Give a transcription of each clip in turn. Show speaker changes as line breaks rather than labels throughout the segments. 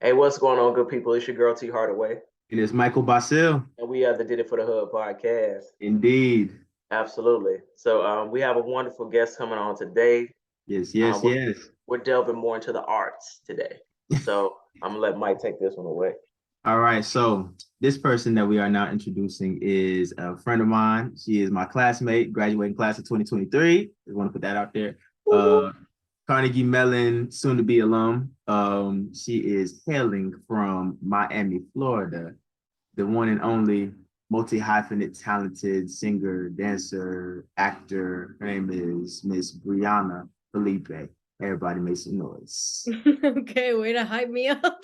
Hey, what's going on, good people? It's your girl T Hardaway,
And it's Michael Basil.
and we are the Did It for the Hood podcast.
Indeed.
Absolutely. So, we have a wonderful guest coming on today.
Yes,
Um,
yes,
we're,
yes.
we're delving more into the arts today. So, I'm gonna let Mike take this one away.
All right. So this person that we are now introducing is a friend of mine. She is my classmate, graduating class of 2023. I want to put that out there.
Woo-hoo.
Uh, Carnegie Mellon, soon to be alum. She is hailing from Miami, Florida, the one and only multi-hyphenate talented singer, dancer, actor. Her name is Miss Bryanna Felipe. Everybody make some noise.
Okay, way to hype me up.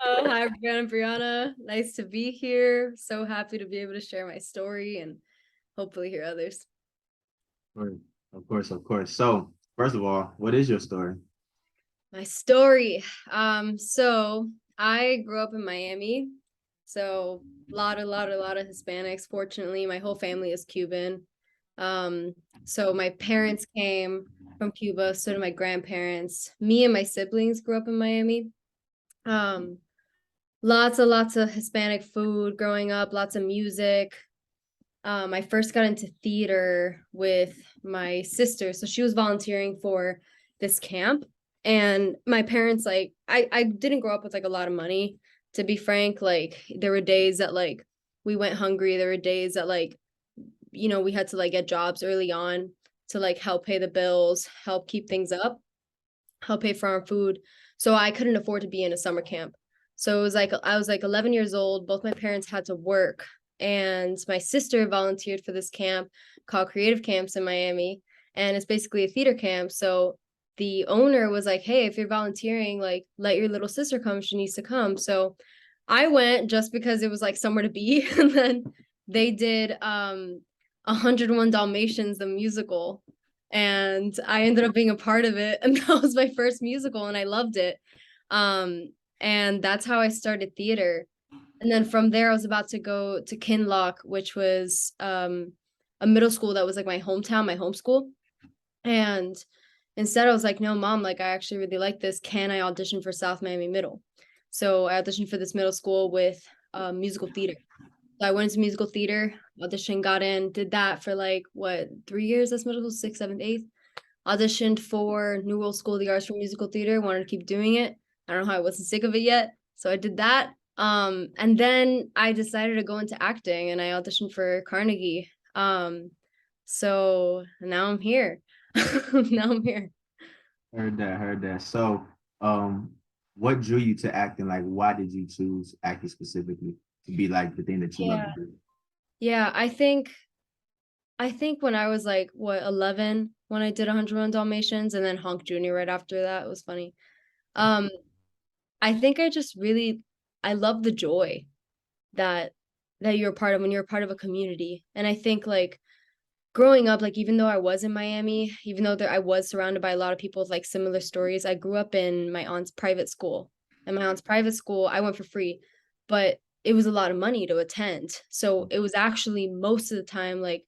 Hi, Brianna. Nice to be here. So happy to be able to share my story and hopefully hear others.
Right. Of course, of course. So, first of all, what is your story?
My story. So I grew up in Miami. So lot of Hispanics. Fortunately, my whole family is Cuban. So my parents came from Cuba, so did my grandparents. Me and my siblings grew up in Miami. Um, lots of Hispanic food growing up, lots of music. I first got into theater with my sister. So she was volunteering for this camp. And my parents, like, I didn't grow up with like a lot of money, to be frank. Like, there were days that like we went hungry. There were days that like, we had to like get jobs early on to like help pay the bills, help keep things up, help pay for our food. So I couldn't afford to be in a summer camp. So it was like I was like 11 years old. Both my parents had to work, and my sister volunteered for this camp called Creative Camps in Miami, and it's basically a theater camp. So the owner was like, "Hey, if you're volunteering, like let your little sister come. She needs to come." So I went just because it was like somewhere to be, and then they did 101 Dalmatians the musical, and I ended up being a part of it, and that was my first musical and I loved it. And that's how I started theater. And then from there I was about to go to Kinlock, which was a middle school that was like my hometown, my home school. And instead I was like, no, mom, like I actually really like this. Can I audition for South Miami Middle? So I auditioned for this middle school with musical theater. So I went into musical theater, auditioned, got in, did that for like what, 3 years? That's middle school, sixth, seventh, eighth. Auditioned for New World School of the Arts for musical theater. Wanted to keep doing it. I don't know how I wasn't sick of it yet, so I did that. And then I decided to go into acting, and I auditioned for Carnegie. So now I'm here. Now I'm here.
Heard that, heard that. So, um, what drew you to acting? Like, why did you choose acting specifically to be like the thing that you love
Yeah.
to do?
Yeah, I think when I was like what 11 when I did 101 Dalmatians, and then Honk Jr. right after that. It was funny. Um, I think I just really I love the joy that you're a part of when you're a part of a community. And I think like growing up, like even though I was in Miami, even though I was surrounded by a lot of people with like similar stories, I grew up in my aunt's private school. And my aunt's private school, I went for free, but it was a lot of money to attend. So it was actually most of the time like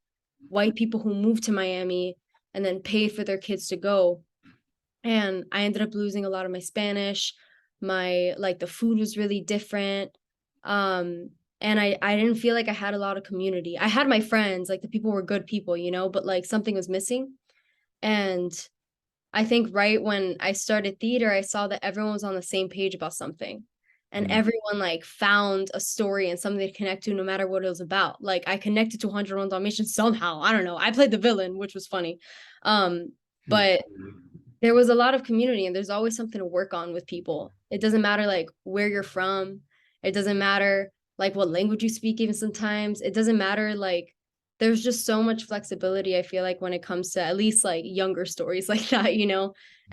white people who moved to Miami and then paid for their kids to go. And I ended up losing a lot of my Spanish. My like the food was really different. Um and I didn't feel like I had a lot of community. I had my friends, like the people were good people, but like something was missing. And I think right when I started theater, I saw that everyone was on the same page about something. And
Mm.
everyone like found a story and something to connect to no matter what it was about. Like I connected to 101 Dalmatians somehow. I don't know. I played the villain, which was funny. But there was a lot of community, and there's always something to work on with people. It doesn't matter like where you're from. It doesn't matter like what language you speak, even sometimes. It doesn't matter like there's just so much flexibility, I feel like, when it comes to at least like younger stories like that.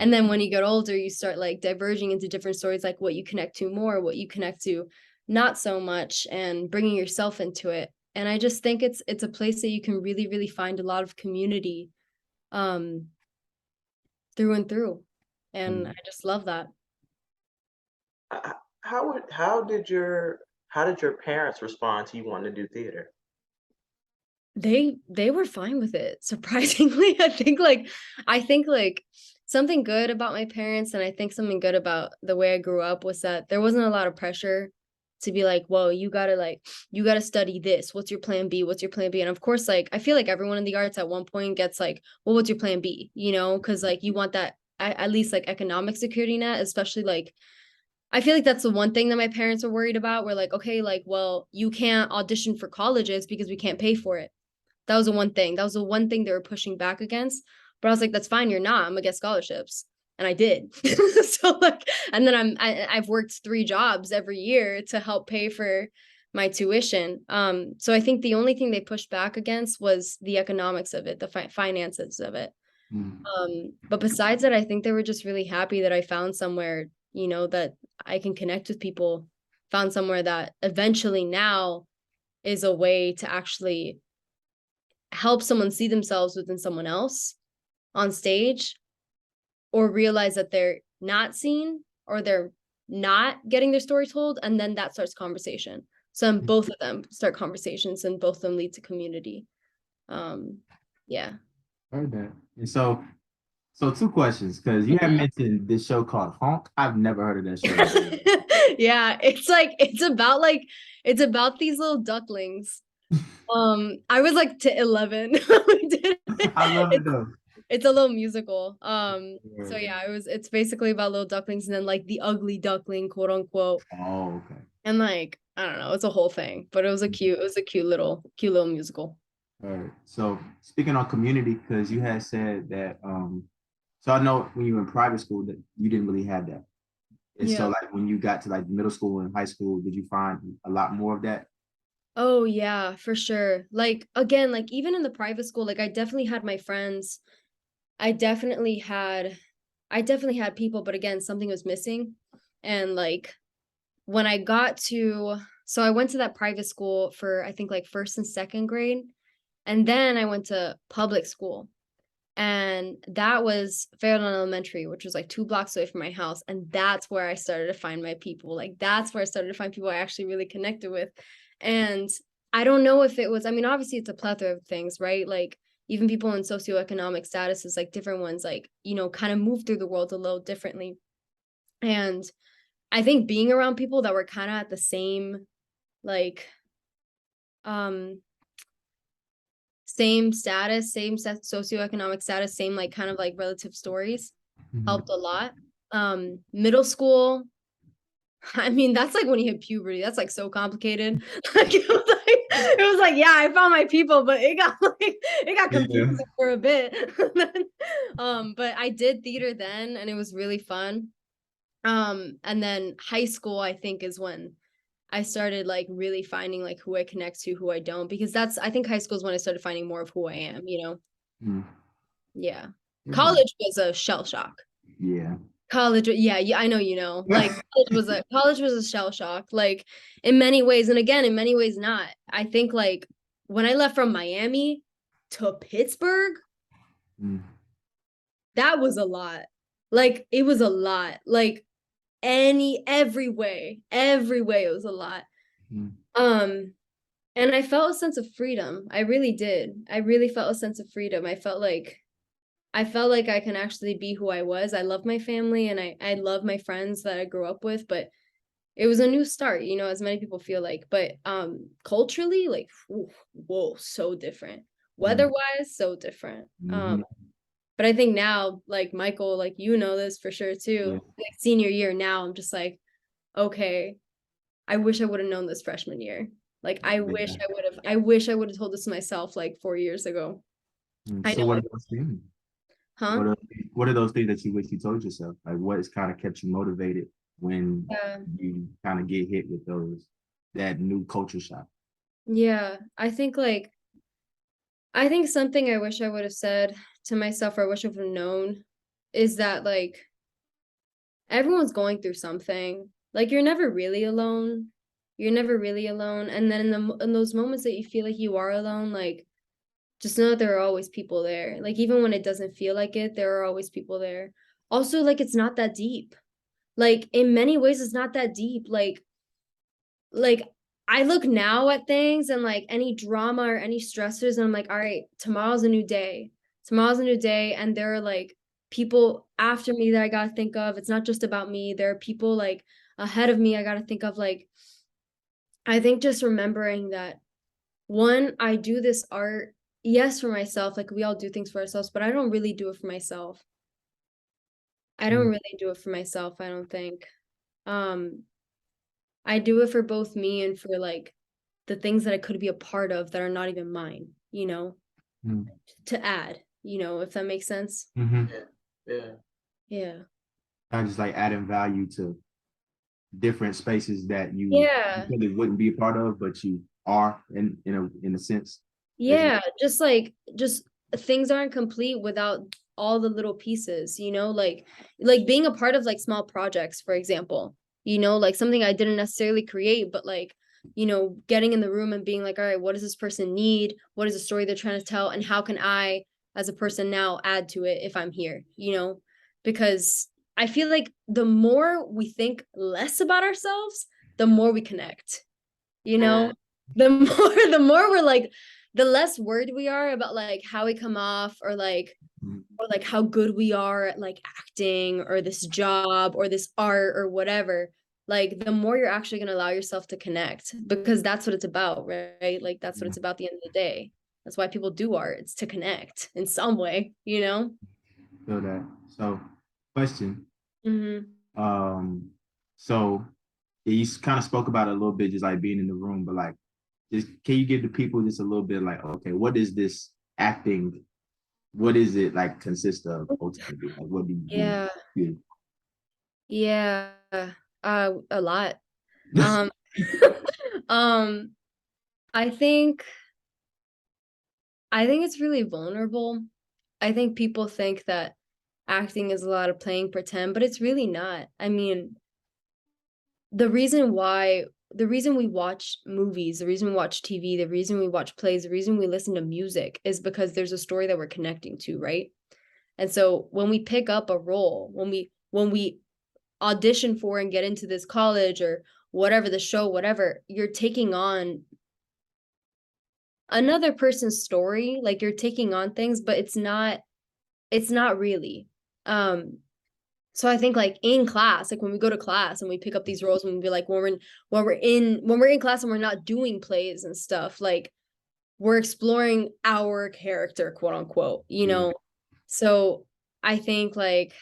And then when you get older, you start like diverging into different stories, like what you connect to more, what you connect to not so much, and bringing yourself into it. And I just think it's a place that you can really, really find a lot of community um through and through. And I
Mm.
just love that.
Uh, how did your parents respond to you wanting to do theater?
They were fine with it, surprisingly. I think like something good about my parents, and I think something good about the way I grew up was that there wasn't a lot of pressure to be like, whoa, you gotta study this. What's your plan B? What's your plan B? And of course, like I feel like everyone in the arts at one point gets like, well, what's your plan B? You know, because like you want that at least like economic security net, especially like I feel like that's the one thing that my parents were worried about. We're like, okay, like, well, you can't audition for colleges because we can't pay for it. That was the one thing. That was the one thing they were pushing back against. But I was like, that's fine. You're not. I'm gonna get scholarships, and I did. So like, and then I've worked 3 jobs every year to help pay for my tuition. So I think the only thing they pushed back against was the economics of it, the finances of it.
Mm.
But besides that, I think they were just really happy that I found somewhere, you know, that I can connect with people, found somewhere that eventually now is a way to actually help someone see themselves within someone else on stage, or realize that they're not seen or they're not getting their story told, and then that starts conversation. So then both of them start conversations and both of them lead to community. Yeah.
Heard that. And so 2 questions, because you have mentioned this show called Honk. I've never heard of that show.
Yeah, it's about these little ducklings. I was like to 11. We did it.
I love it though.
It's a little musical. So
Yeah.
yeah, it's basically about little ducklings and then like the ugly duckling, quote unquote.
Oh, okay.
And like, I don't know, it's a whole thing, but it was a cute little musical.
All right. So speaking on community, because you had said that so I know when you were in private school that you didn't really have that. And so
Yeah.
like when you got to like middle school and high school, did you find a lot more of that?
Oh yeah, for sure. Like again, like even in the private school, like I definitely had my friends. I definitely had people, but again, something was missing. And like when I got to, so I went to that private school for I think like first and second grade. And then I went to public school. And that was Fairlawn Elementary, which was like 2 blocks away from my house. And that's where I started to find my people. Like that's where I started to find people I actually really connected with. And I don't know if it was, I mean, obviously it's a plethora of things, right? Like even people in socioeconomic statuses, like different ones, like, you know, kind of move through the world a little differently. And I think being around people that were kind of at the same, like, um, same status, same socioeconomic status, same like kind of like relative stories helped a lot. Middle school, I mean, that's like when you hit puberty. That's like so complicated. Like it was like, yeah, I found my people, but it got confusing for a bit. But I did theater then, and it was really fun. And then high school, I think, is when I started like really finding like who I connect to, who I don't, because I think high school is when I started finding more of who I am, you know?
Mm.
Yeah.
Yeah.
College was a shell shock.
Yeah.
College, yeah, I know, you know, like college was a shell shock, like in many ways, and again, in many ways not. I think like when I left from Miami to Pittsburgh,
Mm.
that was a lot. Like it was a lot. Like every way it was a lot.
Mm.
And I felt a sense of freedom. I really did. I really felt a sense of freedom. I felt like I can actually be who I was. I love my family and I love my friends that I grew up with, but it was a new start, you know, as many people feel like. But culturally, like, whoa, so different. Weather-wise, so different.
Mhm.
But I think now, like Michael, like you know this for sure too.
Yeah.
Like senior year now, I'm just like, okay, I wish I would have known this freshman year. Like I wish
Yeah.
I wish I would have told this to myself like 4 years ago. I
So
know
what
I,
are those things?
huh?
What are those things that you wish you told yourself? Like what has kind of kept you motivated when
Yeah.
you kind of get hit with that new culture shock?
Yeah. I think something I wish I would have said to myself, or I wish I would have known, is that like everyone's going through something. Like you're never really alone. You're never really alone. And then in those moments that you feel like you are alone, like just know that there are always people there. Like even when it doesn't feel like it, there are always people there. Also, like it's not that deep. Like in many ways, it's not that deep. Like I look now at things and like any drama or any stressors, and I'm like, all right, tomorrow's a new day. Tomorrow's a new day. And there are like people after me that I gotta think of. It's not just about me. There are people like ahead of me I gotta think of. Like, I think just remembering that, one, I do this art, yes, for myself. Like, we all do things for ourselves, but I don't really do it for myself. I don't really do it for myself, I don't think. Um, I do it for both me and for like the things that I could be a part of that are not even mine, you know,
Mm.
to add, you know, if that makes sense.
Mhm.
Yeah. Yeah.
Yeah.
I just like adding value to different spaces that you
Yeah.
really wouldn't be a part of, but you are in a sense.
Yeah. Just things aren't complete without all the little pieces, you know, like being a part of like small projects, for example, you know, like something I didn't necessarily create, but like, you know, getting in the room and being like, all right, what does this person need? What is the story they're trying to tell? And how can I, as a person now, add to it if I'm here, you know? Because I feel like the more we think less about ourselves, the more we connect, you know?
Mm.
The more we're like, the less worried we are about like how we come off,
Mhm.
or like how good we are at like acting or this job or this art or whatever, like the more you're actually going to allow yourself to connect, because that's what it's about, right? Like that's what
Yeah,
it's about at the end of the day. That's why people do art. It's to connect in some way, you know?
feel that. So, question.
Mm-hmm.
Um, so you kind of spoke about it a little bit, just like being in the room, but like, just can you give the people just a little bit like, okay, what is this acting? What is it like consist of ultimately? Like, what do
Yeah.
you do?
Yeah. A lot. Um, um, I think I think it's really vulnerable. I think people think that acting is a lot of playing pretend, but it's really not. I mean, the reason we watch movies, the reason we watch TV, the reason we watch plays, the reason we listen to music is because there's a story that we're connecting to, right? And so when we pick up a role, when we audition for and get into this college or whatever the show, whatever, you're taking on another person's story, like you're taking on things, but it's not really. Um, so I think like in class, like when we go to class and we pick up these roles, when we be like when we're in class and we're not doing plays and stuff, like we're exploring our character, quote unquote, you
Yeah.
know. So I think like,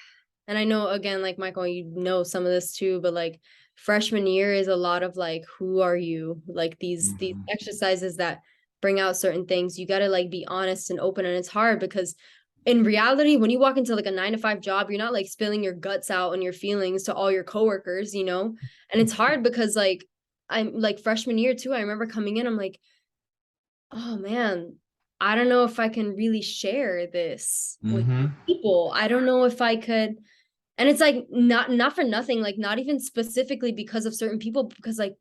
and I know again, like Michael, you know some of this too, but like freshman year is a lot of like, who are you? Like these
Mhm.
exercises that bring out certain things. You got to like be honest and open, and it's hard because in reality, when you walk into like a 9 to 5 job, you're not like spilling your guts out and your feelings to all your coworkers, you know? And it's hard because like I'm like freshman year too. I remember coming in, I'm like, oh man, I don't know if I can really share this with
Mhm.
people. I don't know if I could. And it's like not for nothing, like not even specifically because of certain people, because like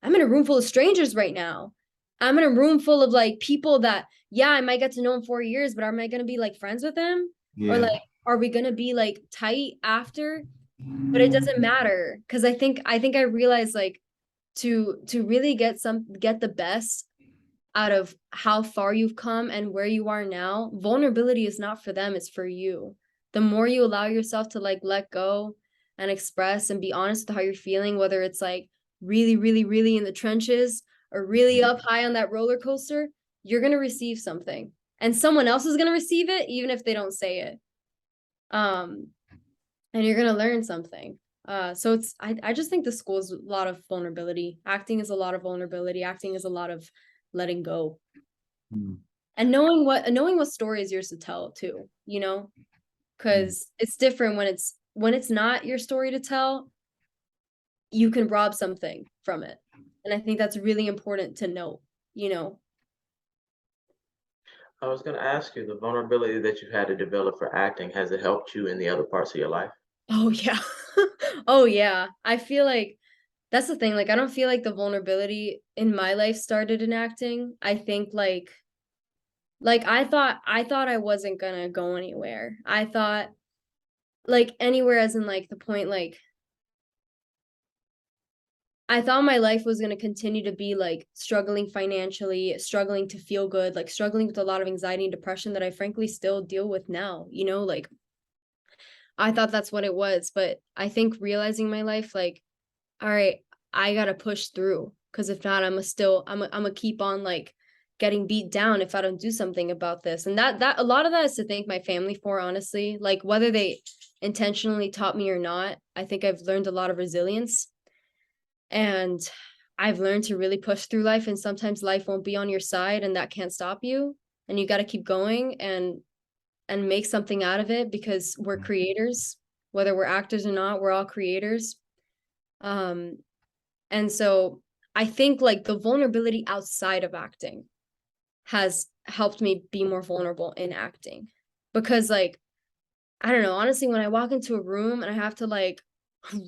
I'm in a room full of strangers right now. I'm in a room full of like people that, yeah, I might get to know in 4 years, but am I gonna be like friends with them? Or
Yeah.
like, are we gonna be like tight after? But it doesn't matter because I think I realized like to really get the best out of how far you've come and where you are now, vulnerability is not for them, it's for you. The more you allow yourself to like let go and express and be honest with how you're feeling, whether it's like really, really, really in the trenches or really up high on that roller coaster, you're going to receive something. And someone else is going to receive it, even if they don't say it. Um, and you're going to learn something. So I just think the school is a lot of vulnerability. Acting is a lot of vulnerability. Acting is a lot of letting go
Mm.
and knowing what story is yours to tell too, you know,
Mm.
because it's different when it's not your story to tell. You can rob something from it, and I think that's really important to note, you know.
I was going to ask you, the vulnerability that you had to develop for acting, has it helped you in the other parts of your life?
Oh yeah. Oh yeah, I feel like that's the thing, like I don't feel like the vulnerability in my life started in acting. I think like I thought I wasn't gonna go anywhere. I thought like anywhere, as in like the point, like I thought my life was going to continue to be like struggling financially, struggling to feel good, like struggling with a lot of anxiety and depression that I frankly still deal with now, you know, like I thought that's what it was, but I think realizing my life, like, all right, I gotta push through, because if not, I'm gonna keep on like getting beat down if I don't do something about this. And that a lot of that is to thank my family for, honestly. Like, whether they intentionally taught me or not, I think I've learned a lot of resilience, and I've learned to really push through life. And sometimes life won't be on your side, and that can't stop you. And you got to keep going and make something out of it, because we're creators. Whether we're actors or not, we're all creators. Um, and so I think like the vulnerability outside of acting has helped me be more vulnerable in acting. Because like, I don't know, honestly, when I walk into a room and I have to like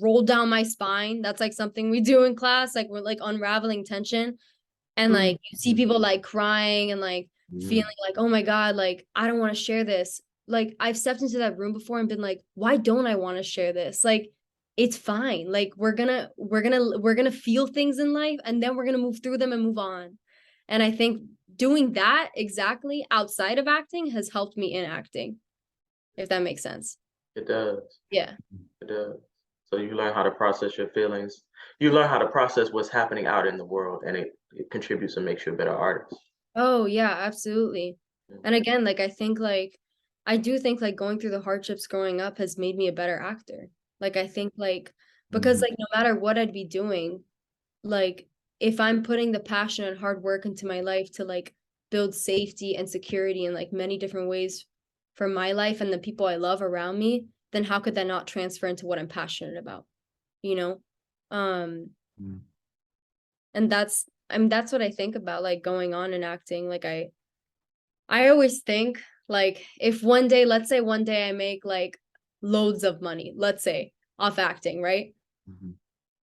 roll down my spine, that's like something we do in class. Like, we're like unraveling tension, and like you see people like crying and like
Yeah.
feeling like, oh my God, like I don't want to share this. Like, I've stepped into that room before and been like, why don't I want to share this? Like, it's fine. Like, we're gonna feel things in life, and then we're gonna move through them and move on. And I think doing that exactly outside of acting has helped me in acting, if that makes sense.
It does.
Yeah.
It does. So you learn how to process your feelings. You learn how to process what's happening out in the world, and it contributes and makes you a better artist.
Oh yeah, absolutely.
Mm.
And again, like I do think like going through the hardships growing up has made me a better actor. Like, I think like, because like no matter what I'd be doing, like if I'm putting the passion and hard work into my life to like build safety and security in like many different ways for my life and the people I love around me, then how could that not transfer into what I'm passionate about? You know? Um,
Mm.
and that's what I think about like going on in acting. Like I always think like, if one day, let's say one day I make like loads of money, let's say off acting, right?
Mhm.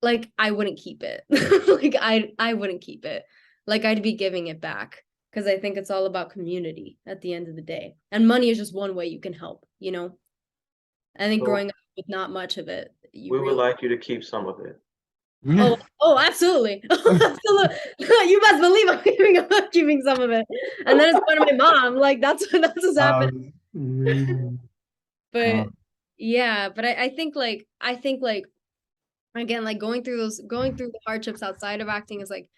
Like, I wouldn't keep it. Like, I wouldn't keep it. Like, I'd be giving it back, because I think it's all about community at the end of the day. And money is just one way you can help, you know? I think
So
growing up with not much of it, you
we would
really
like you to keep some of it.
oh, absolutely. Absolutely. You best believe I'm keeping some of it. And then it's going to my mom. Like, that's what's happening.
Mm,
But yeah, but I think like again, like going through the hardships outside of acting is like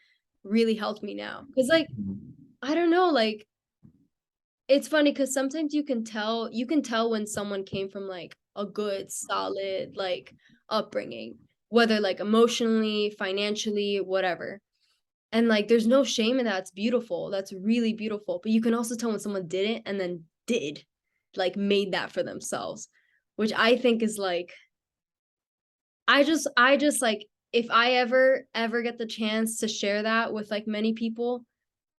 really helped me now. Because like, I don't know, like it's funny because sometimes you can tell when someone came from like a good, solid like upbringing, whether like emotionally, financially, whatever. And like there's no shame in that. It's beautiful. That's really beautiful. But you can also tell when someone didn't and then did, like made that for themselves, which I think is like, I just like, if I ever get the chance to share that with like many people,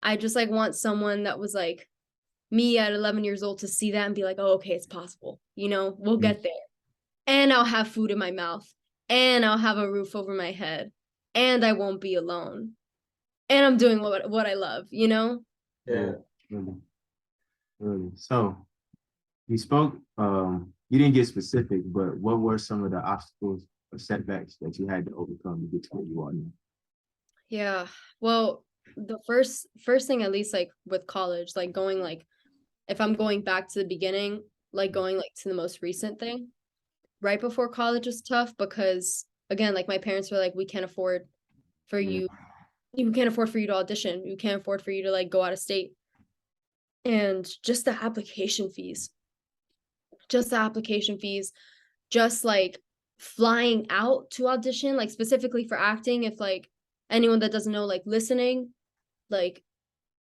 I just like want someone that was like me at 11 years old to see that and be like, oh, okay, it's possible. We'll get there. And I'll have food in my mouth, and I'll have a roof over my head, and I won't be alone. And I'm doing what I love, you know?
yeah,
Yeah.
really, really. So you spoke, you didn't get specific, but what were some of the obstacles or setbacks that you had to overcome to get to where you are now?
Yeah. Well, the first thing, at least like with college, like going like, if I'm going back to the beginning, like going like to the most recent thing, right before college was tough, because again, like my parents were like, we can't afford for
Yeah.
you can't afford for you to audition. You can't afford for you to like go out of state. And just the application fees, just like flying out to audition, like specifically for acting. If like anyone that doesn't know, like listening, like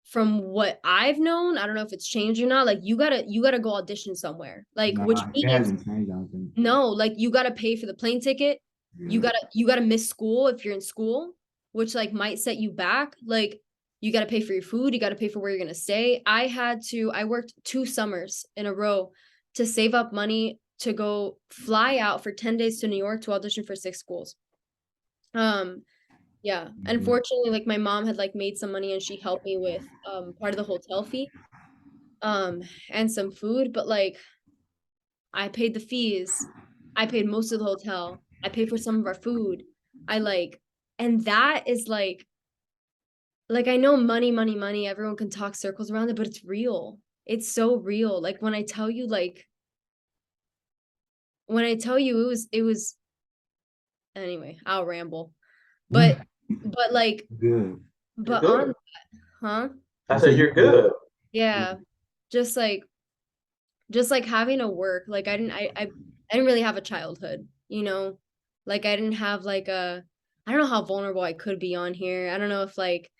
from what I've known, I don't know if it's changed or not. Like you gotta go audition somewhere. Like,
No,
which
it
means
hasn't changed, I don't think.
no, like you gotta pay for the plane ticket. You
Yeah.
gotta miss school if you're in school, which like might set you back. Like, you gotta pay for your food, you gotta pay for where you're gonna stay. I worked 2 summers in a row to save up money to go fly out for 10 days to New York to audition for 6 schools. Um, yeah.
Mhm.
Unfortunately, like my mom had like made some money and she helped me with part of the hotel fee um and some food, but like I paid the fees. I paid most of the hotel. I paid for some of our food. I like, and that is like I know money, money, money. Everyone can talk circles around it, but it's real. It's so real. Like when I tell you, like when I tell you it was anyway, I'll ramble. But like
Good.
You're
but on
good.
huh?
I
I
said
said you
you're good.
Yeah. Just like having to work. Like I didn't really have a childhood, you know? Like I didn't have like a I don't know how vulnerable I could be on here. I don't know if like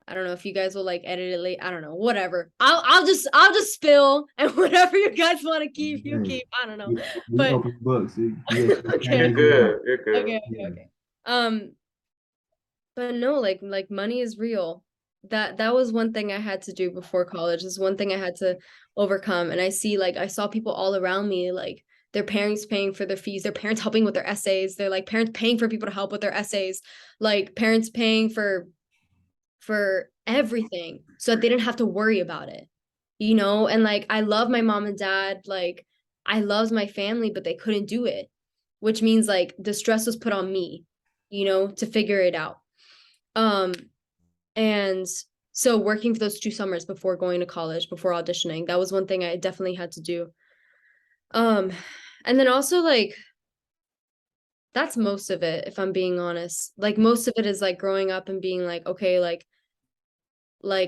I don't know if you guys will like edit it late. I don't know. Whatever. I'll just spill and whatever you guys want to keep, you
Hey,
keep. I don't know.
we
But
open books. You as
okay.
You're
transparent as you want.
good. You're good.
Okay, okay,
Yeah.
okay. But no, like money is real. That was one thing I had to do before college. Is one thing I had to overcome. And I saw people all around me, like their parents paying for their fees, their parents helping with their essays, they're like parents paying for people to help with their essays, like parents paying for everything so that they didn't have to worry about it. You know, and like I love my mom and dad, like I loved my family, but they couldn't do it, which means like the stress was put on me, you know, to figure it out. Um, and so working for those 2 summers before going to college, before auditioning, that was one thing I definitely had to do. Um, and then also like that's most of it, if I'm being honest. Like most of it is like growing up and being like, okay, like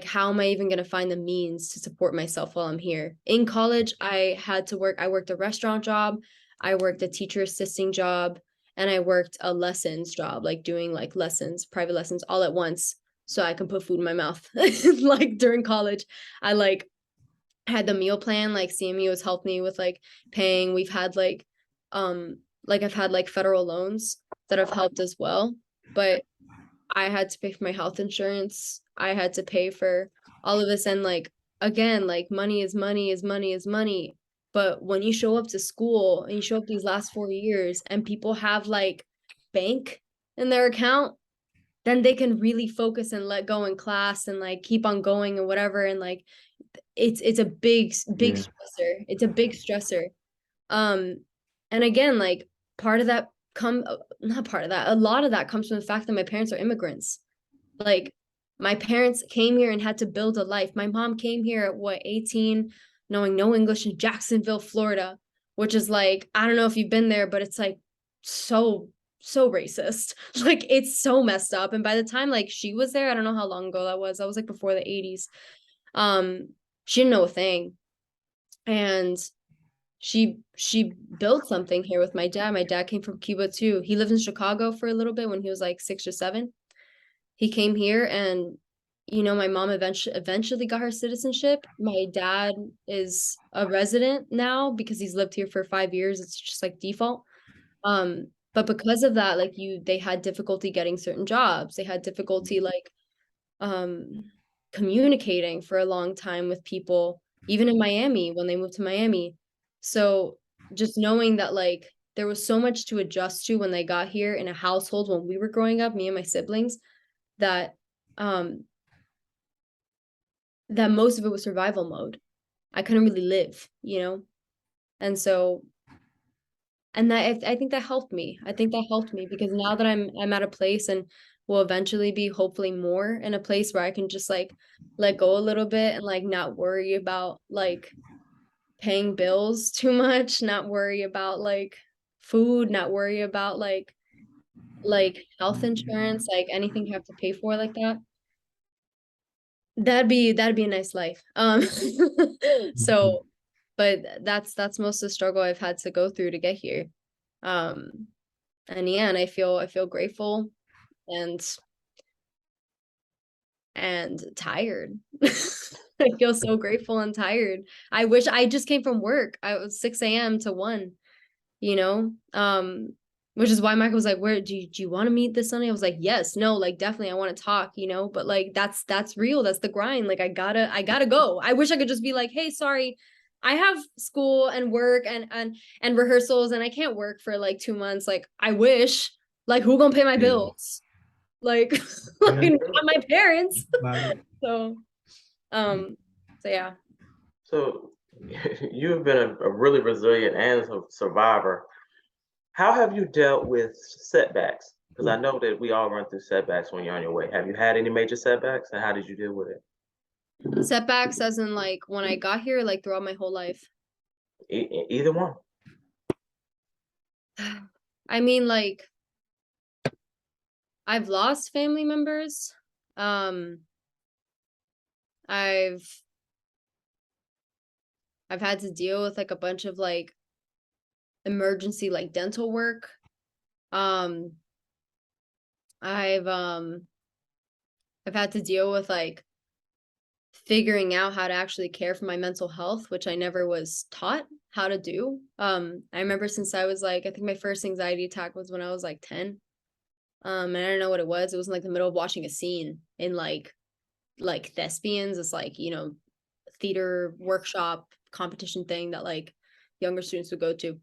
how am I even going to find the means to support myself while I'm here? In college, I worked a restaurant job, I worked a teacher assisting job, and I worked a lessons job, like doing like lessons, private lessons all at once so I can put food in my mouth. Like during college, I had the meal plan, like CMU has helped me with like paying. We've had like I've had like federal loans that have helped as well, but I had to pay for my health insurance. I had to pay for all of this. And like, again, like money is money is money is money. But when you show up to school and you show up these last 4 years and people have like bank in their account, then they can really focus and let go in class and like keep on going and whatever. And like, it's a big
Yeah.
stressor. It's a big stressor. Um, and again, like part of that not part of that, a lot of that comes from the fact that my parents are immigrants. Like my parents came here and had to build a life. My mom came here at what, 18, knowing no English in Jacksonville, Florida, which is like, I don't know if you've been there, but it's like so racist. Like it's so messed up. And by the time like she was there, I don't know how long ago that was. That was like before the 80s. Um, she didn't know a thing. And she built something here with my dad. My dad came from Cuba too. He lived in Chicago for a little bit when he was like 6 or 7. He came here and you know my mom eventually got her citizenship. My dad is a resident now because he's lived here for 5 years. It's just like default. But because of that, like they had difficulty getting certain jobs. They had difficulty like um communicating for a long time with people, even in Miami when they moved to Miami. So just knowing that like there was so much to adjust to when they got here in a household when we were growing up, me and my siblings, that um that most of it was survival mode. I couldn't really live, you know? And so and that I think that helped me. I think that helped me because now that I'm at a place and will eventually be hopefully more in a place where I can just like let go a little bit and like not worry about like paying bills too much, not worry about like food, not worry about like health insurance, like anything you have to pay for like that. That'd be a nice life. So but that's most of the struggle I've had to go through to get here. Um and yeah, and I feel grateful and tired. I feel so grateful and tired. I wish I just came from work. I was 6 a.m. to 1, you know? Which is why Michael was like, where do you want to meet this Sunday? I was like, yes, no, like definitely I want to talk, you know, but like that's real. That's the grind. Like I gotta go. I wish I could just be like, hey, sorry, I have school and work and rehearsals and I can't work for like 2 months. Like I wish, like who gonna pay my
Yeah.
bills? Like, like
Yeah.
not my parents.
About it.
So um so yeah.
So you have been a really resilient and a survivor. How have you dealt with setbacks? Because I know that we all run through setbacks when you're on your way. Have you had any major setbacks, and how did you deal with it?
Setbacks as in like when I got here, like throughout my whole life.
Either one.
I mean, like, I've lost family members. Um, I've I've had to deal with like a bunch of like emergency like dental work. Um, I've um I've had to deal with like figuring out how to actually care for my mental health, which I never was taught how to do. I remember since I was like, I think my first anxiety attack was when I was like 10. And I don't know what it was. It was in like the middle of watching a scene in like thespians. It's like, theater workshop competition thing that like younger students would go to.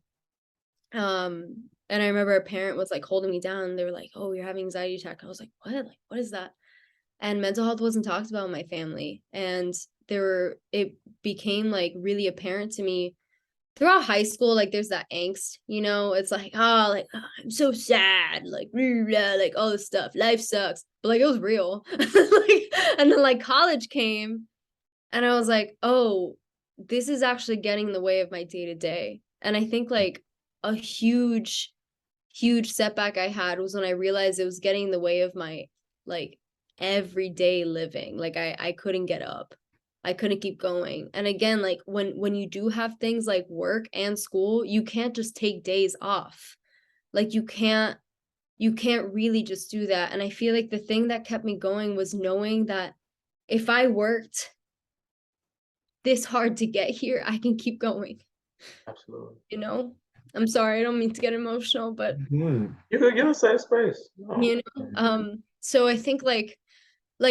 And I remember a parent was like holding me down. And they were like, "Oh, you're having anxiety attack." I was like, "What? Like, what is that?" And mental health wasn't talked about in my family. And it became like really apparent to me throughout high school. Like there's that angst, it's like, I'm so sad, like, blah, blah, like all this stuff, life sucks, but like it was real. Like, and then like college came and I was like, oh, this is actually getting in the way of my day to day. And I think like a huge setback I had was when I realized it was getting in the way of my like everyday living. Like I couldn't get up. I couldn't keep going. And again, like when you do have things like work and school, you can't just take days off. Like you can't really just do that. And I feel like the thing that kept me going was knowing that if I worked this hard to get here, I can keep going,
Absolutely.
you know? I'm sorry, I don't mean to get emotional, but
Good.
You could give a safe space. No.
so I think like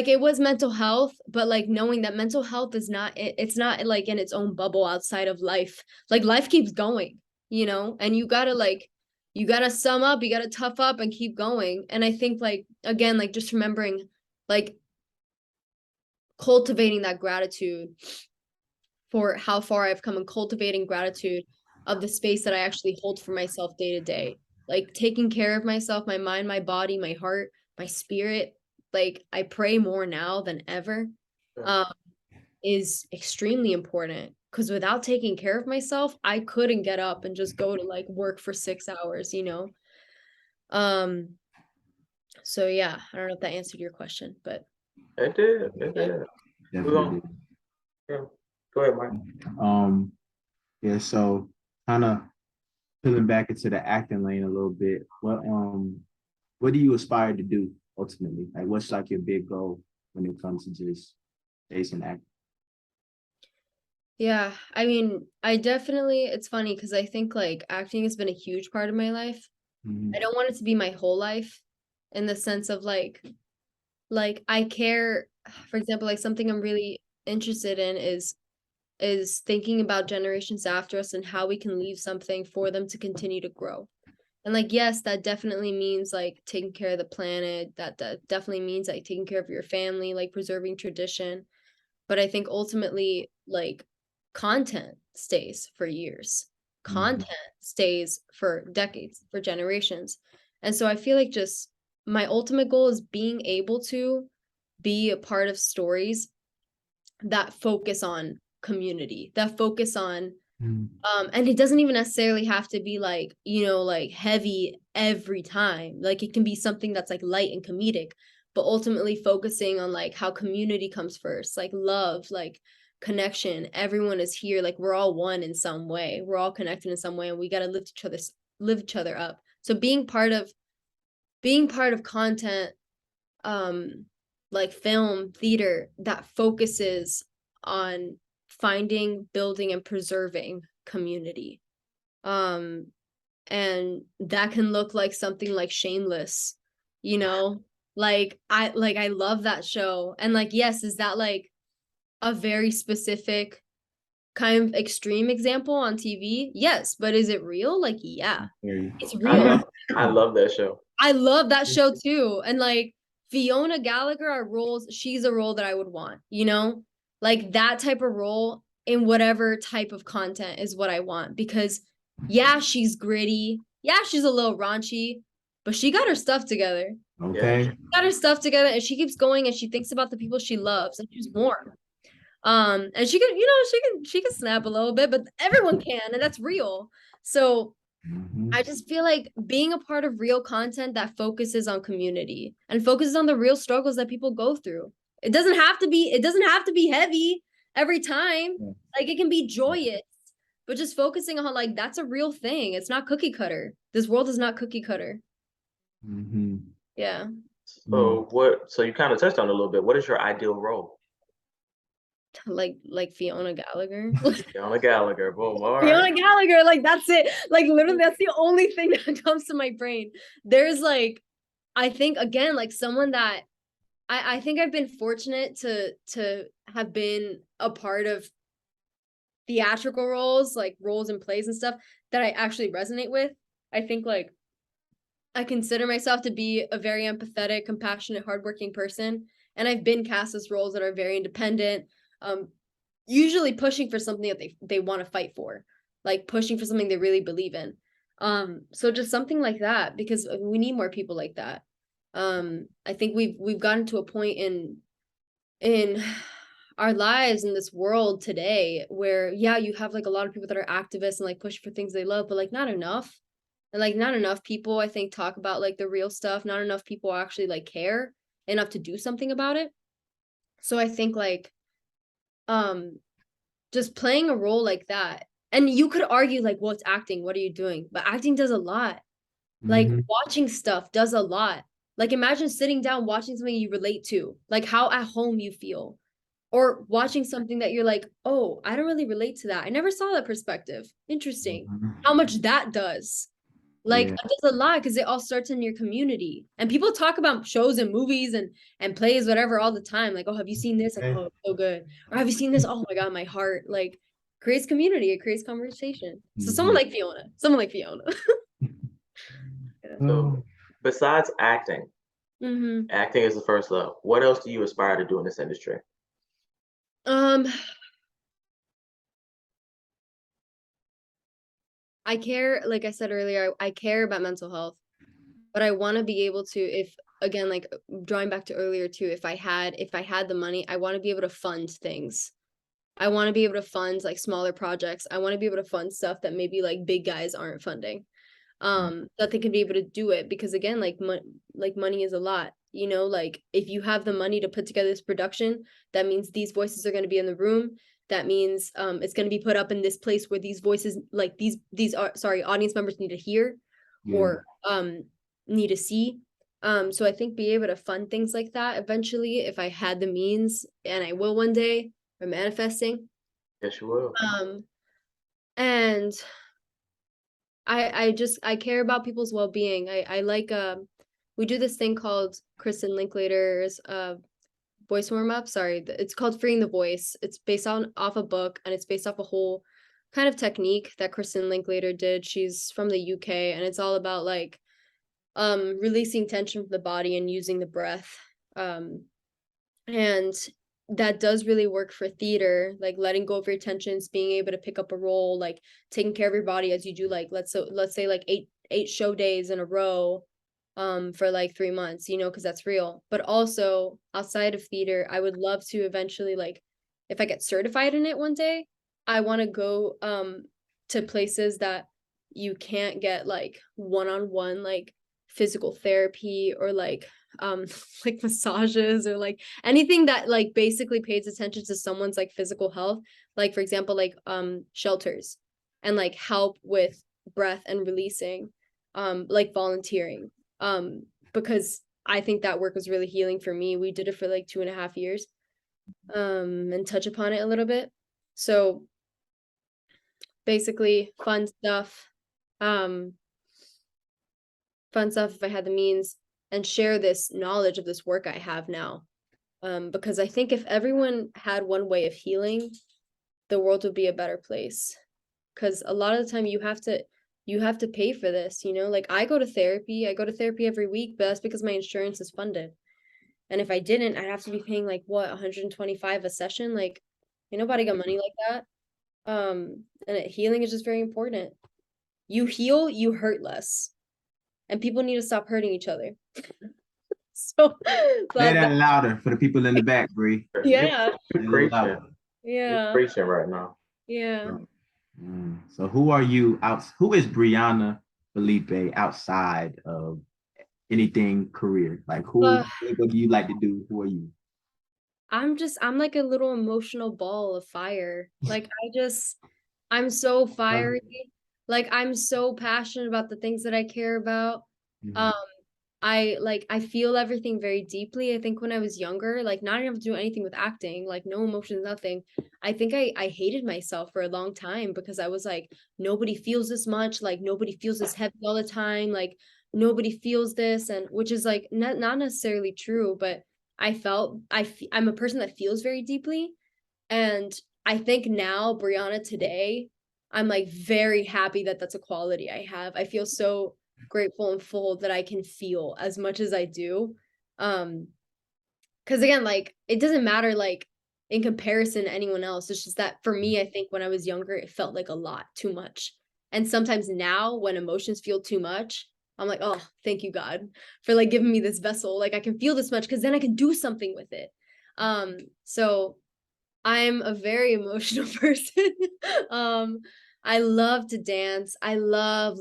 it was mental health, but like knowing that mental health is not it's not like in its own bubble outside of life. Like life keeps going, and you gotta sum up, you gotta tough up and keep going. And I think like again, like just remembering like cultivating that gratitude for how far I've come and cultivating gratitude of the space that I actually hold for myself day to day. Like taking care of myself, my mind, my body, my heart, my spirit. Like I pray more now than ever. Um, is extremely important because without taking care of myself, I couldn't get up and just go to like work for 6 hours. Um, so yeah, I don't know if that answered your question, but
It did. It
yeah.
did. We're
Definitely
gonna,
did.
yeah. Go ahead, Mike.
Yeah, so kind of peeling back into the acting lane a little bit. What do you aspire to do ultimately? Like what's like your big goal when it comes to just chasing acting?
Yeah, I mean, it's funny because I think like acting has been a huge part of my life. I
Mhm.
don't want it to be my whole life in the sense of like I care, for example, like something I'm really interested in is thinking about generations after us and how we can leave something for them to continue to grow. And like yes, that definitely means like taking care of the planet, that definitely means like taking care of your family, like preserving tradition. But I think ultimately, like, content stays for years.
Mhm.
Content stays for decades, for generations. And so I feel like just my ultimate goal is being able to be a part of stories that focus on community, that focus on
Mhm.
and it doesn't even necessarily have to be like, like heavy every time. Like it can be something that's like light and comedic, but ultimately focusing on like how community comes first, like love, like connection. Everyone is here, like we're all one in some way. We're all connected in some way, and we got to lift each other up. So being part of content, um, like film, theater that focuses on finding, building, and preserving community. Um, and that can look like something like Shameless, you know? Like I love that show. And like, yes, is that like a very specific kind of extreme example on TV? Yes, but is it real? Like, yeah,
Very-
it's
I
real.
love, I love that show.
I love that show too. And like Fiona Gallagher are roles, she's a role that I would want. Like that type of role in whatever type of content is what I want because yeah, she's gritty. Yeah, she's a little raunchy, but she got her stuff together.
Yeah.
Okay.
Got her stuff together and she keeps going and she thinks about the people she loves and she's warm. And she can snap a little bit, but everyone can, and that's real. So I just feel like being a part of real content that focuses on community and focuses on the real struggles that people go through. It doesn't have to be heavy every time.
Yeah.
Like it can be joyous, but just focusing on like that's a real thing. It's not cookie cutter. This world is not cookie cutter.
Mm-hmm.
Yeah.
So you kind of touched on it a little bit. What is your ideal role?
Like Fiona Gallagher.
Fiona Gallagher, boom, all
Fiona
right.
Gallagher, like that's it. Like literally, that's the only thing that comes to my brain. There's like, I think again, like someone that I think I've been fortunate to have been a part of theatrical roles, like roles in plays and stuff that I actually resonate with. I think like I consider myself to be a very empathetic, compassionate, hardworking person, and I've been cast as roles that are very independent, usually pushing for something that they want to fight for, like pushing for something they really believe in. So just something like that, because we need more people like that. I think we've gotten to a point in our lives in this world today where yeah, you have like a lot of people that are activists and like push for things they love, but like not enough. And like not enough people I think talk about like the real stuff. Not enough people actually like care enough to do something about it. So I think like um just playing a role like that. And you could argue like, well, it's acting, what are you doing? But acting does a lot. Like
Mm-hmm.
watching stuff does a lot. Like imagine sitting down watching something you relate to, like how at home you feel, or watching something that you're like, oh, I don't really relate to that. I never saw that perspective. Interesting. How much that does. Like
Yeah.
it does a lot because it all starts in your community. And people talk about shows and movies and plays, whatever, all the time. Like, oh, have you seen this? Like,
Okay.
oh, it's so good. Or have you seen this? Oh my God, my heart. Like creates community, it creates conversation. So someone
Mhm.
like Fiona, someone like Fiona.
So besides acting,
Mm-hmm.
acting is the first love. What else do you aspire to do in this industry?
Um, I care, like I said earlier, I care about mental health, but I want to be able to, if again, like drawing back to earlier too, if I had the money, I want to be able to fund things. I want to be able to fund like smaller projects. I want to be able to fund stuff that maybe like big guys aren't funding. That they can be able to do it because again, like money is a lot. You know, like if you have the money to put together this production, that means these voices are going to be in the room. That means it's going to be put up in this place where these voices, like these are sorry, audience members need to hear
Yeah.
or need to see. So I think be able to fund things like that eventually if I had the means, and I will one day. Or manifesting.
Yes, you will.
And I care about people's well-being. I like we do this thing called Kristen Linklater's voice warm-up. Sorry, it's called Freeing the Voice. It's based on off a book and it's based off a whole kind of technique that Kristen Linklater did. She's from the UK and it's all about like releasing tension from the body and using the breath. And that does really work for theater, like letting go of your tensions, being able to pick up a role, like taking care of your body as you do like let's say like eight show days in a row for like 3 months, you know, because that's real. But also outside of theater, I would love to eventually, like if I get certified in it one day, I want to go to places that you can't get like one-on-one like physical therapy or like massages or like anything that like basically pays attention to someone's like physical health, like for example like shelters and like help with breath and releasing, like volunteering, because I think that work was really healing for me. We did it for like 2.5 years, and touch upon it a little bit. So basically um fun stuff if I had the means, and share this knowledge of this work I have now. Because I think if everyone had one way of healing, the world would be a better place. Because a lot of the time you have to pay for this, you know? Like I go to therapy every week, but that's because my insurance is funded. And if I didn't, I'd have to be paying like what, 125 a session? Like ain't nobody got money like that. And healing is just very important. You heal, you hurt less. And people need to stop hurting each other. So
Say
that,
that louder for the people in the back, Bree.
You
yeah,
you
A little
preaching.
louder.
You
yeah,
preaching right now.
yeah.
So who are you out? Who is Bryanna Felipe outside of anything career? Like
Uh,
what do you like to do? Who are you?
I'm like a little emotional ball of fire. Like I'm so
Love
fiery. Like I'm so passionate about the things that I care about.
it.
Um, I feel everything very deeply. I think when I was younger, like not able to do anything with acting, like no emotions, nothing. I think I hated myself for a long time because I was like, nobody feels this much, like nobody feels this heavy all the time, like nobody feels this, and which is like not necessarily true, but I'm a person that feels very deeply. And I think now, Bryanna, today, I'm like very happy that that's a quality I have. I feel so grateful and full that I can feel as much as I do. Um, because again, like it doesn't matter like in comparison to anyone else. It's just that for me, I think when I was younger, it felt like a lot too much. And sometimes now when emotions feel too much, I'm like, oh, thank you, God, for like giving me this vessel. Like I can feel this much because then I can do something with it. So I'm a very emotional person. um, I love to dance. I love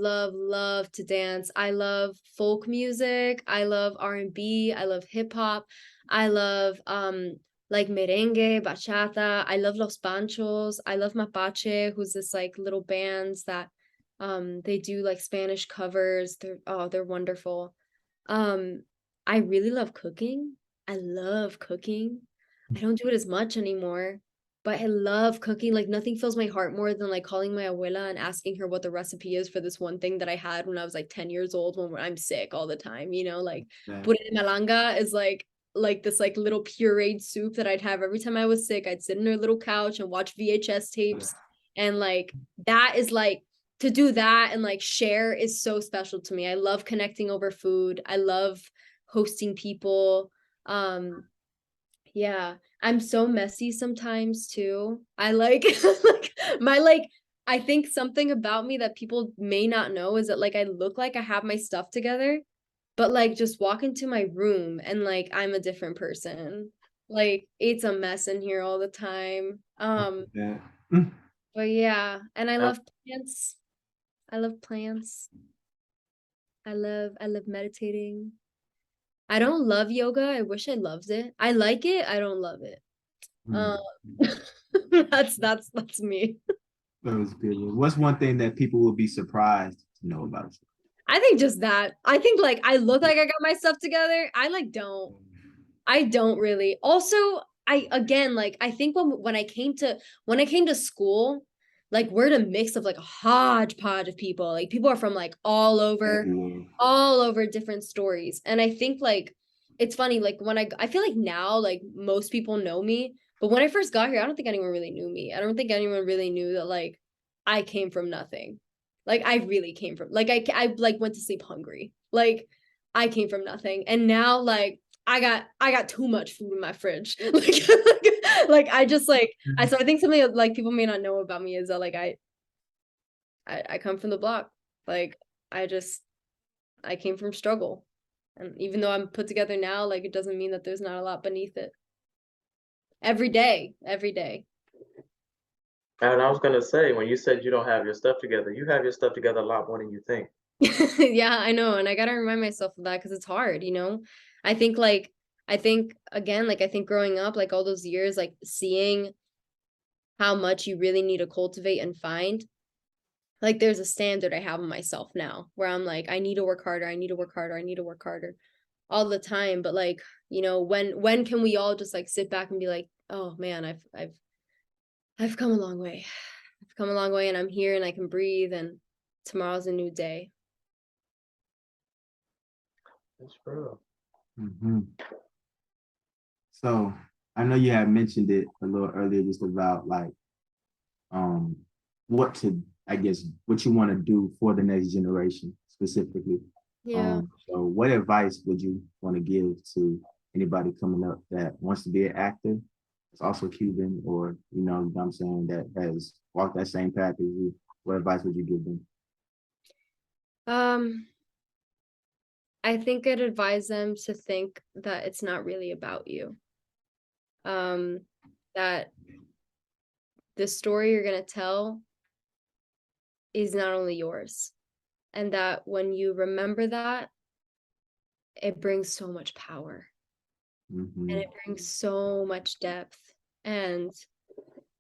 to dance. I love folk music. I love R&B. I love hip hop. I love like merengue, bachata. I love Los Panchos. I love Mapache, who's this like little bands that they do like Spanish covers. They're wonderful. Um, I really love cooking. I love cooking. I don't do it as much anymore, but I love cooking. Like nothing fills my heart more than like calling my abuela and asking her what the recipe is for this one thing that I had when I was like 10 years old when I'm sick all the time, like
Yeah.
puré de malanga is like this like little pureed soup that I'd have every time I was sick. I'd sit in her little couch and watch VHS tapes, and like that is like to do that and like share is so special to me. I love connecting over food. I love hosting people. Um yeah, I'm so messy sometimes too. I like like my like I think something about me that people may not know is that like I look like I have my stuff together, but like just walk into my room and like I'm a different person. Like it's a mess in here all the time.
Yeah.
But yeah, and I
Uh,
love plants. I love plants. I love meditating. I don't love yoga. I wish I loved it. I like it. I don't love it. Um, that's me.
That was good. What's one thing that people will be surprised to know about you?
I think just that. I think like I look like I got my stuff together. I like don't. I don't really. Also, I again like I think when I came to school, like we're in a mix of like a hodgepodge of people. Like people are from like
Everywhere.
all over different stories. And I think like it's funny, like when I feel like now like most people know me, but when I first got here, I don't think anyone really knew me. I don't think anyone really knew that like I came from nothing. Like I really came from like I like went to sleep hungry. Like I came from nothing. And now like I got too much food in my fridge. Like I just like I think something that, like people may not know about me is that like I come from the block. Like I just I came from struggle. And even though I'm put together now, like it doesn't mean that there's not a lot beneath it. Every day, every day.
And I was gonna say, when you said you don't have your stuff together, you have your stuff together a lot more than you think.
Yeah, I know. And I gotta remind myself of that because it's hard. I think like I think again, like I think growing up, like all those years, like seeing how much you really need to cultivate and find, like there's a standard I have on myself now where I'm like, I need to work harder, I need to work harder, I need to work harder all the time. But like, when can we all just like sit back and be like, oh man, I've come a long way. I've come a long way and I'm here and I can breathe and tomorrow's a new day.
That's real.
Mhm. So I know you had mentioned it a little earlier, just about like um what to, I guess, what you want to do for the next generation specifically.
Yeah.
So what advice would you want to give to anybody coming up that wants to be an actor, that's also Cuban, or what I'm saying, that has walked that same path as you? What advice would you give them?
Um, I think I'd advise them to think that it's not really about you. Um, that the story you're gonna tell is not only yours. And that when you remember that, it brings so much power and it brings so much depth. And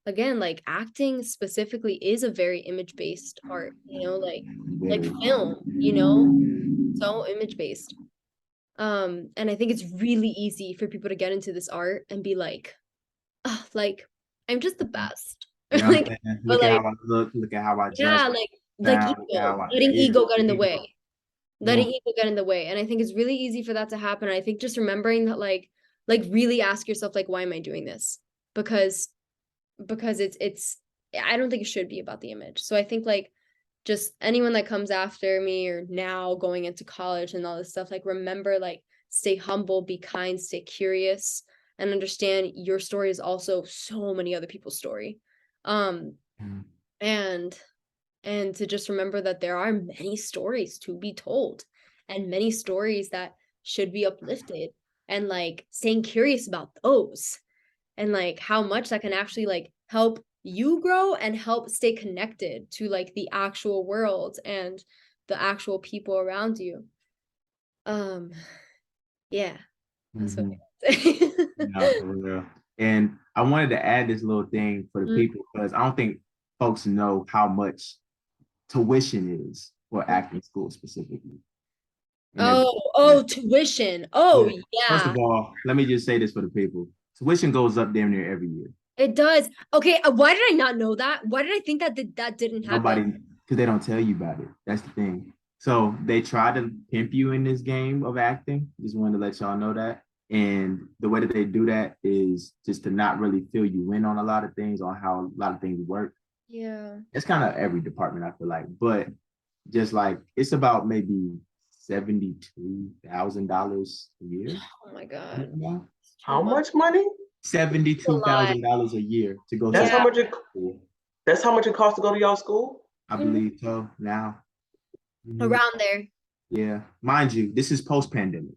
again, like acting specifically is a very image-based art, like film, so image-based. And I think it's really easy for people to get into this art and be like, oh, like I'm just the best.
You know what I'm
Like,
saying?
but
Look at
like,
how I look, look at how I dress,
yeah, like
sound, look at
ego,
how I
letting
yeah,
ego get in the
ego.
way. Letting ego get in the way. And I think it's really easy for that to happen. I think just remembering that like really ask yourself, like, why am I doing this? Because it's I don't think it should be about the image. So I think like just anyone that comes after me or now going into college and all this stuff, like remember, like stay humble, be kind, stay curious, and understand your story is also so many other people's story.
Mhm.
And to just remember that there are many stories to be told and many stories that should be uplifted, and like staying curious about those and like how much that can actually like help you grow and help stay connected to like the actual world and the actual people around you. um yeah, that's what
Mhm.
I say.
No, for real. And I wanted to add this little thing for the
Mm.
people because I don't think folks know how much tuition is for acting school specifically. And if
Tuition. Oh
well, first
yeah,
of all, let me just say this for the people. Tuition goes up damn near every year.
it does. Okay, why did I not know that? Why did I think that that didn't happen?
Nobody, because they don't tell you about it. That's the thing. So they try to pimp you in this game of acting. Just wanted to let y'all know that. And the way that they do that is just to not really fill you in on a lot of things, on how a lot of things work.
Yeah.
It's kind of every department, I feel like. But just like it's about maybe $72,000 a year.
Oh my God. It's too
How
much.
much money?
A lot.
$72,000 a year to go
That's
to
how
Yeah.
much it.
school.
That's how much it costs to go to y'all school.
I
Mhm.
believe so now. Mhm.
Around there.
Yeah. Mind you, this is post-pandemic.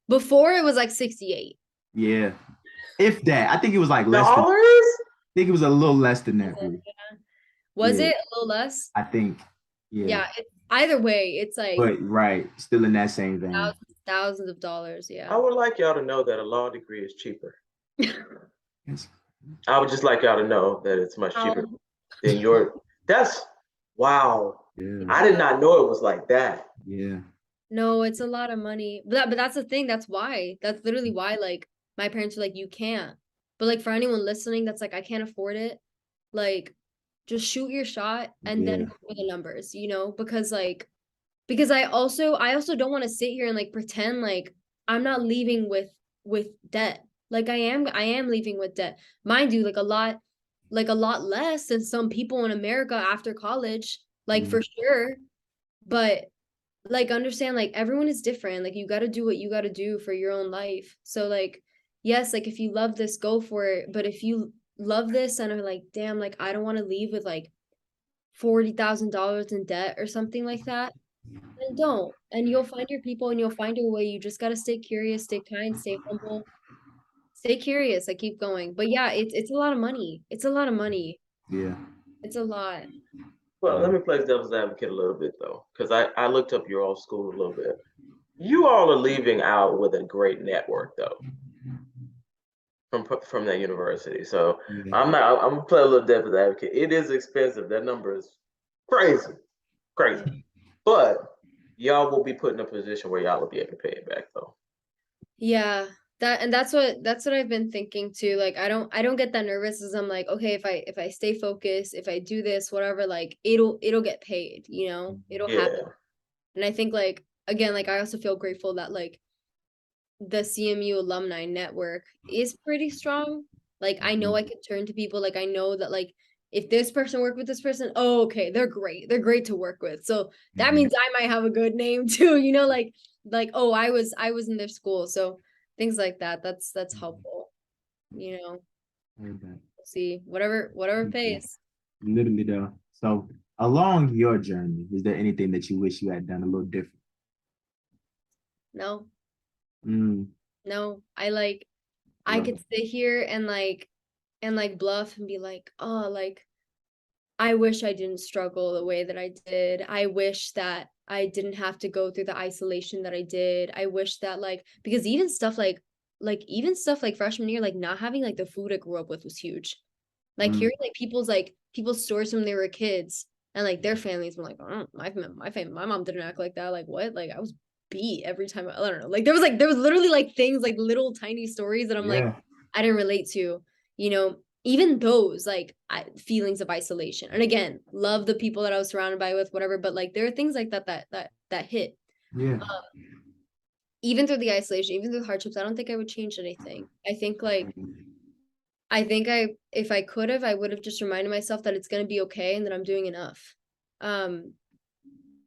Before it was like 68.
Yeah. If that, I think it was like less than, I
Dollars?
think it was a little less than that. Bro.
Was
Yeah,
it a little less?
I think. Yeah.
Yeah. Either way, it's like
But right, still in that same vein.
thousands of dollars.
I
Yeah.
would like y'all to know that a law degree is cheaper.
Yes.
I would just like y'all to know that it's much cheaper
Um,
than your. That's wow.
Yeah.
I did not know it was like that.
Yeah.
no, it's a lot of money. But that's the thing. That's why. That's literally why. Like my parents were like, you can't. But like for anyone listening, that's like, I can't afford it. Like, just shoot your shot and then
Yeah.
go for the numbers. Because I also don't want to sit here and like pretend like I'm not leaving with debt. Like I am leaving with debt. Mind you, like a lot less than some people in America after college, like
Mhm.
for sure. But like understand, like everyone is different. Like you got to do what you got to do for your own life. So like yes, like if you love this, go for it. But if you love this and are like, damn, like I don't want to leave with like $40,000 in debt or something like that, then don't. And you'll find your people and you'll find your way. You just got to stay curious, stay kind, stay humble, stay curious. I keep going. But yeah, it's a lot of money. It's a lot of money.
Yeah.
It's a lot.
Well, let me play devil's advocate a little bit though, because I looked up your old school a little bit. You all are leaving out with a great network though from that university. So
Yeah.
I'm gonna play a little devil's advocate. It is expensive. That number is crazy, crazy. But y'all will be put in a position where y'all will be able to pay it back though.
Yeah. That's what I've been thinking too. Like I don't get that nervous as I'm like, okay, if I stay focused, if I do this, whatever, like it'll get paid, it'll happen.
Yeah,
And I think like again, like I also feel grateful that like the CMU alumni network is pretty strong. Like I know I could turn to people, like I know that like if this person worked with this person, oh okay, they're great. They're great to work with. So that
Mhm.
means I might have a good name too, like oh, I was in their school. So things like that. That's helpful.
Heard that.
See, whatever
Yeah.
pays.
Literally though. So along your journey, is there anything that you wish you had done a little different?
No,
Mm,
no. I
love
could
it.
sit here and like bluff and be like, oh, like I wish I didn't struggle the way that I did. I wish that I didn't have to go through the isolation that I did. I wish that like because even stuff even stuff like freshman year, like not having like the food I grew up with was huge. Like hearing like people's stories when they were kids and like their families were like, oh, my mom didn't act like that. Like what? Like I was beat every time. I don't know. Like there was literally like things like little tiny stories that I'm like
Yeah.
I didn't relate to. You know, even those like feelings of isolation. And again, love the people that I was surrounded by with whatever. But like there are things like that hit.
Yeah.
Even through the isolation, even through the hardships, I don't think I would change anything. I think if I could have, I would have just reminded myself that it's gonna be okay and that I'm doing enough. And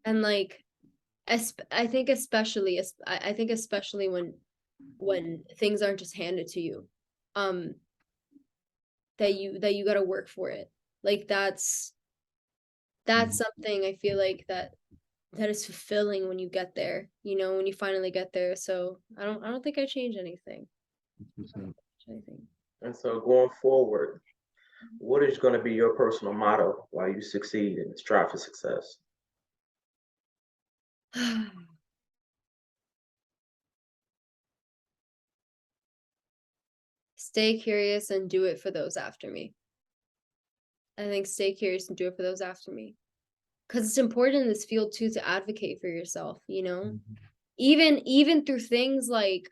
like, I think especially when things aren't just handed to you, um, that you got to work for it. Like that's something I feel like that is fulfilling when you get there. You know, when you finally get there. So I don't think I change anything. Anything.
And so going forward, what is going to be your personal motto while you succeed and strive for success?
Stay curious and do it for those after me. I think stay curious and do it for those after me. Because it's important in this field too to advocate for yourself, you know? Even through things like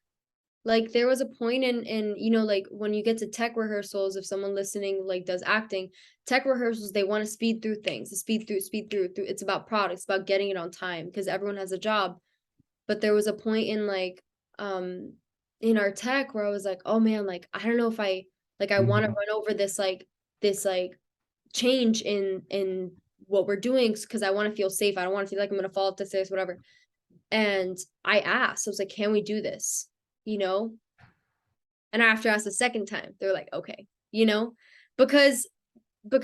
there was a point in you know like when you get to tech rehearsals, if someone listening like does acting, tech rehearsals, they want to speed through things, speed through. It's about products, about getting it on time because everyone has a job. But there was a point in in our tech where I was like, oh man, like I don't know if I want to run over this change in what we're doing because I want to feel safe. I don't want to feel like I'm gonna fall off the stairs, whatever. And I asked, I was like, can we do this? You know? And after I asked the second time, they're like, okay, you know, because but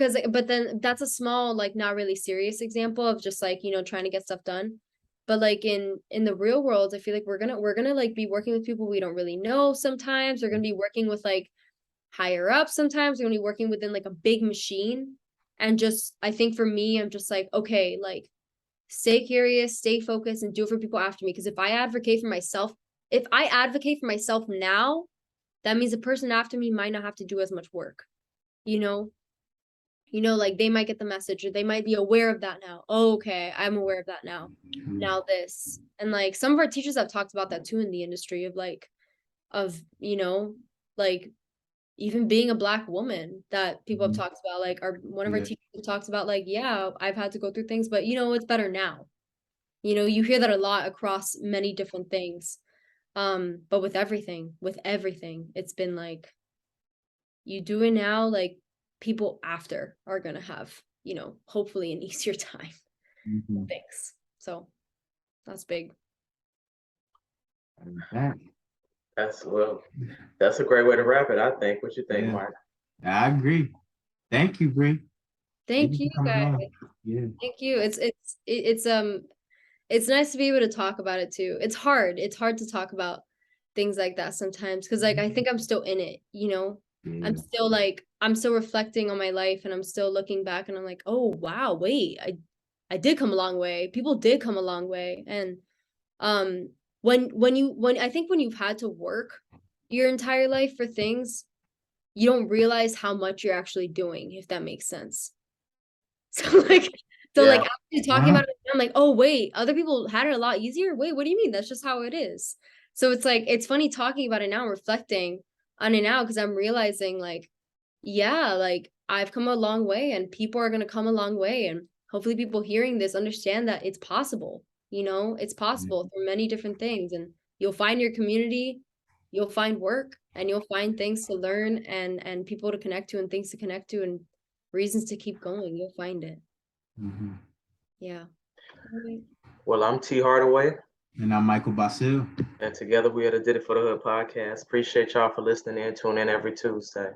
then that's a small, like not really serious example of just like, you know, trying to get stuff done. But like in the real world, I feel like we're gonna like be working with people we don't really know sometimes. We're gonna be working with like higher up sometimes. We're gonna be working within like a big machine. And just I think for me, I'm just like, okay, like stay curious, stay focused, and do it for people after me. Because if I advocate for myself now, that means the person after me might not have to do as much work, you know? You know, like they might get the message or they might be aware of that now. Oh, okay, I'm aware of that now. Now this. And like some of our teachers have talked about that too in the industry you know, like even being a Black woman that people have talked about, like one of our teachers talks about like, yeah, I've had to go through things, but you know, it's better now. You know, you hear that a lot across many different things. But with everything, it's been like you do it now, like people after are gonna have, you know, hopefully an easier time. Thanks. So that's big.
That's that's a great way to wrap it, I think. What you think,
Yeah.
Mike?
I agree. Thank you, Bree.
Thank you, guys.
Yeah.
Thank you. It's nice to be able to talk about it too. It's hard. It's hard to talk about things like that sometimes because like I think I'm still in it, you know.
Yeah.
I'm still reflecting on my life and I'm still looking back and I'm like, oh wow, wait, I did come a long way. People did come a long way. And when I think when you've had to work your entire life for things, you don't realize how much you're actually doing, if that makes sense. So like actually talking about it, I'm like, oh wait, other people had it a lot easier. Wait, what do you mean? That's just how it is. So it's like it's funny talking about it now, reflecting on it now, because I'm realizing like, yeah, like I've come a long way and people are gonna come a long way. And hopefully people hearing this understand that it's possible, you know, it's possible through many different things. And you'll find your community, you'll find work, and you'll find things to learn and people to connect to and things to connect to and reasons to keep going. You'll find it. Yeah.
Well, I'm T Hardaway.
And I'm Michael Basil.
And together we are the Did It for the Hood podcast. Appreciate y'all for listening in. Tune in every Tuesday.